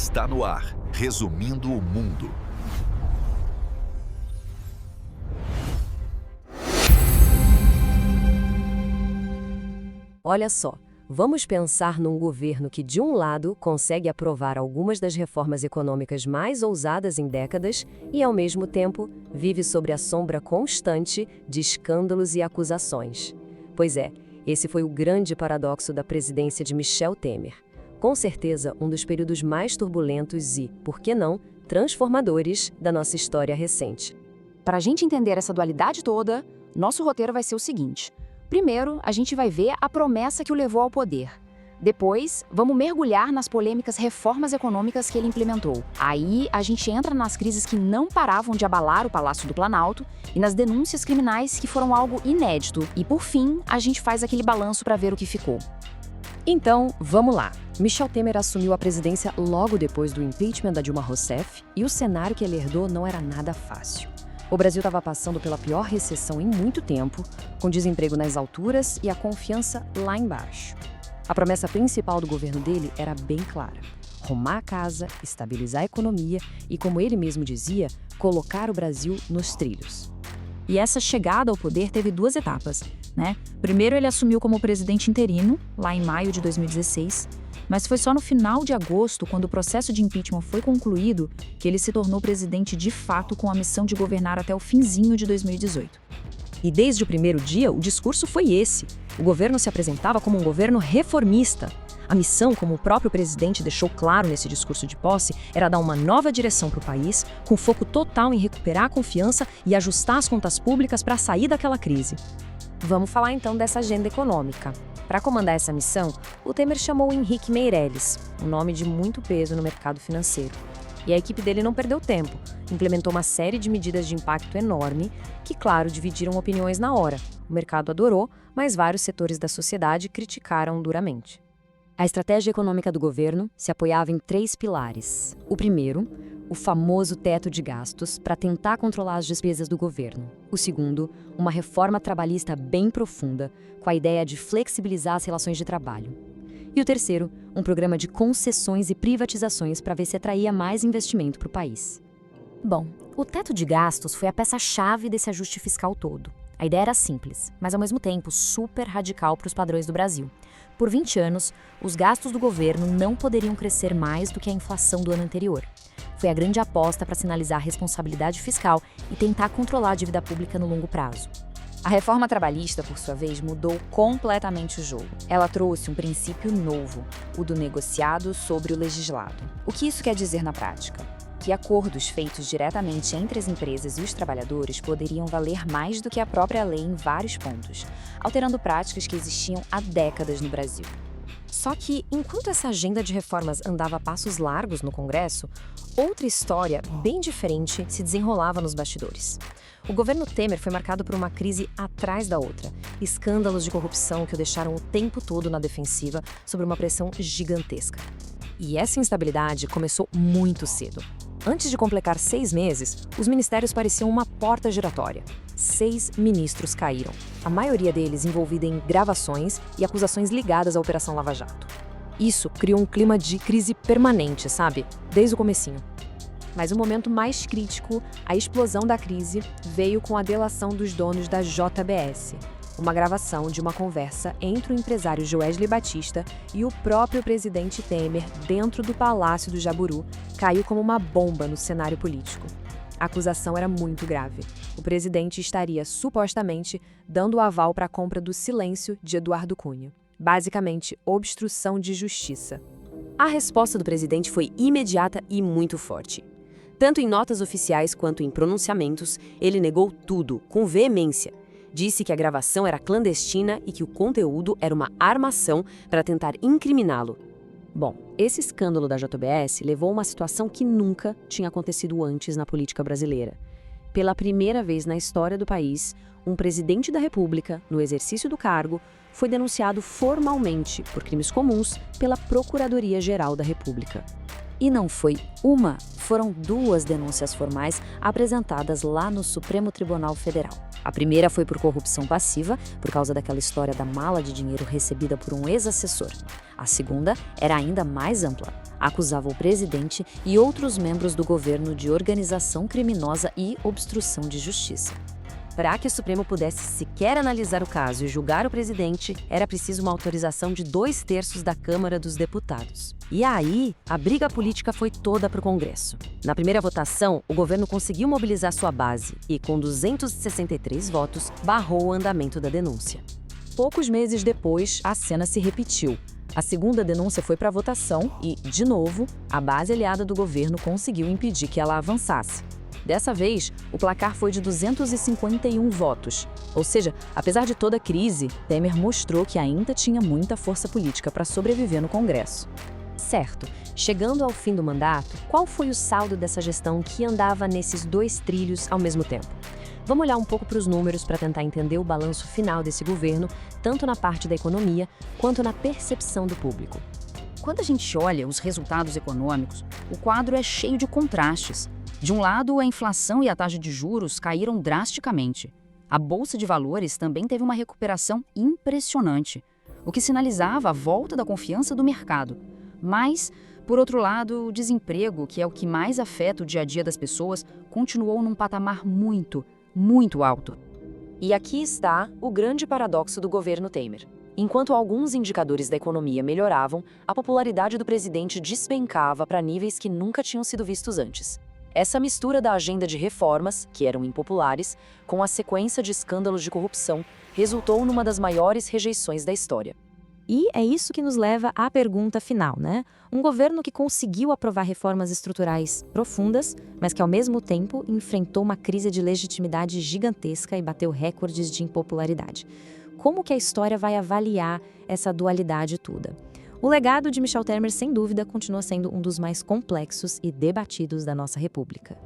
Está no ar, resumindo o mundo. Olha só, vamos pensar num governo que, de um lado, consegue aprovar algumas das reformas econômicas mais ousadas em décadas e, ao mesmo tempo, vive sob a sombra constante de escândalos e acusações. Pois é, esse foi o grande paradoxo da presidência de Michel Temer. Com certeza, um dos períodos mais turbulentos e, por que não, transformadores da nossa história recente. Para a gente entender essa dualidade toda, nosso roteiro vai ser o seguinte. Primeiro, a gente vai ver a promessa que o levou ao poder. Depois, vamos mergulhar nas polêmicas reformas econômicas que ele implementou. Aí, a gente entra nas crises que não paravam de abalar o Palácio do Planalto e nas denúncias criminais que foram algo inédito. E, por fim, a gente faz aquele balanço para ver o que ficou. Então, vamos lá. Michel Temer assumiu a presidência logo depois do impeachment da Dilma Rousseff e o cenário que ele herdou não era nada fácil. O Brasil estava passando pela pior recessão em muito tempo, com desemprego nas alturas e a confiança lá embaixo. A promessa principal do governo dele era bem clara: arrumar a casa, estabilizar a economia e, como ele mesmo dizia, colocar o Brasil nos trilhos. E essa chegada ao poder teve duas etapas, né? Primeiro, ele assumiu como presidente interino, lá em maio de 2016, mas foi só no final de agosto, quando o processo de impeachment foi concluído, que ele se tornou presidente de fato com a missão de governar até o finzinho de 2018. E desde o primeiro dia, o discurso foi esse. O governo se apresentava como um governo reformista. A missão, como o próprio presidente deixou claro nesse discurso de posse, era dar uma nova direção para o país, com foco total em recuperar a confiança e ajustar as contas públicas para sair daquela crise. Vamos falar então dessa agenda econômica. Para comandar essa missão, o Temer chamou Henrique Meirelles, um nome de muito peso no mercado financeiro. E a equipe dele não perdeu tempo, implementou uma série de medidas de impacto enorme que, claro, dividiram opiniões na hora. O mercado adorou, mas vários setores da sociedade criticaram duramente. A estratégia econômica do governo se apoiava em 3 pilares. O primeiro, o famoso teto de gastos, para tentar controlar as despesas do governo. O segundo, uma reforma trabalhista bem profunda, com a ideia de flexibilizar as relações de trabalho. E o terceiro, um programa de concessões e privatizações para ver se atraía mais investimento para o país. Bom, o teto de gastos foi a peça-chave desse ajuste fiscal todo. A ideia era simples, mas ao mesmo tempo super radical para os padrões do Brasil. Por 20 anos, os gastos do governo não poderiam crescer mais do que a inflação do ano anterior. Foi a grande aposta para sinalizar a responsabilidade fiscal e tentar controlar a dívida pública no longo prazo. A reforma trabalhista, por sua vez, mudou completamente o jogo. Ela trouxe um princípio novo, o do negociado sobre o legislado. O que isso quer dizer na prática? Que acordos feitos diretamente entre as empresas e os trabalhadores poderiam valer mais do que a própria lei em vários pontos, alterando práticas que existiam há décadas no Brasil. Só que, enquanto essa agenda de reformas andava a passos largos no Congresso, outra história bem diferente se desenrolava nos bastidores. O governo Temer foi marcado por uma crise atrás da outra, escândalos de corrupção que o deixaram o tempo todo na defensiva sob uma pressão gigantesca. E essa instabilidade começou muito cedo. Antes de completar 6 meses, os ministérios pareciam uma porta giratória. 6 ministros caíram, a maioria deles envolvida em gravações e acusações ligadas à Operação Lava Jato. Isso criou um clima de crise permanente, sabe? Desde o comecinho. Mas o momento mais crítico, a explosão da crise, veio com a delação dos donos da JBS. Uma gravação de uma conversa entre o empresário Joesley Batista e o próprio presidente Temer dentro do Palácio do Jaburu caiu como uma bomba no cenário político. A acusação era muito grave. O presidente estaria, supostamente, dando o aval para a compra do silêncio de Eduardo Cunha. Basicamente, obstrução de justiça. A resposta do presidente foi imediata e muito forte. Tanto em notas oficiais quanto em pronunciamentos, ele negou tudo, com veemência. Disse que a gravação era clandestina e que o conteúdo era uma armação para tentar incriminá-lo. Bom, esse escândalo da JBS levou a uma situação que nunca tinha acontecido antes na política brasileira. Pela primeira vez na história do país, um presidente da República, no exercício do cargo, foi denunciado formalmente por crimes comuns pela Procuradoria-Geral da República. E não foi uma, foram duas denúncias formais apresentadas lá no Supremo Tribunal Federal. A primeira foi por corrupção passiva, por causa daquela história da mala de dinheiro recebida por um ex-assessor. A segunda era ainda mais ampla. Acusava o presidente e outros membros do governo de organização criminosa e obstrução de justiça. Para que o Supremo pudesse sequer analisar o caso e julgar o presidente, era preciso uma autorização de 2/3 da Câmara dos Deputados. E aí, a briga política foi toda para o Congresso. Na primeira votação, o governo conseguiu mobilizar sua base e, com 263 votos, barrou o andamento da denúncia. Poucos meses depois, a cena se repetiu. A segunda denúncia foi para votação e, de novo, a base aliada do governo conseguiu impedir que ela avançasse. Dessa vez, o placar foi de 251 votos. Ou seja, apesar de toda a crise, Temer mostrou que ainda tinha muita força política para sobreviver no Congresso. Certo, chegando ao fim do mandato, qual foi o saldo dessa gestão que andava nesses dois trilhos ao mesmo tempo? Vamos olhar um pouco para os números para tentar entender o balanço final desse governo, tanto na parte da economia quanto na percepção do público. Quando a gente olha os resultados econômicos, o quadro é cheio de contrastes. De um lado, a inflação e a taxa de juros caíram drasticamente. A Bolsa de Valores também teve uma recuperação impressionante, o que sinalizava a volta da confiança do mercado. Mas, por outro lado, o desemprego, que é o que mais afeta o dia a dia das pessoas, continuou num patamar muito, muito alto. E aqui está o grande paradoxo do governo Temer. Enquanto alguns indicadores da economia melhoravam, a popularidade do presidente despencava para níveis que nunca tinham sido vistos antes. Essa mistura da agenda de reformas, que eram impopulares, com a sequência de escândalos de corrupção, resultou numa das maiores rejeições da história. E é isso que nos leva à pergunta final, né? Um governo que conseguiu aprovar reformas estruturais profundas, mas que ao mesmo tempo enfrentou uma crise de legitimidade gigantesca e bateu recordes de impopularidade. Como que a história vai avaliar essa dualidade toda? O legado de Michel Temer, sem dúvida, continua sendo um dos mais complexos e debatidos da nossa República.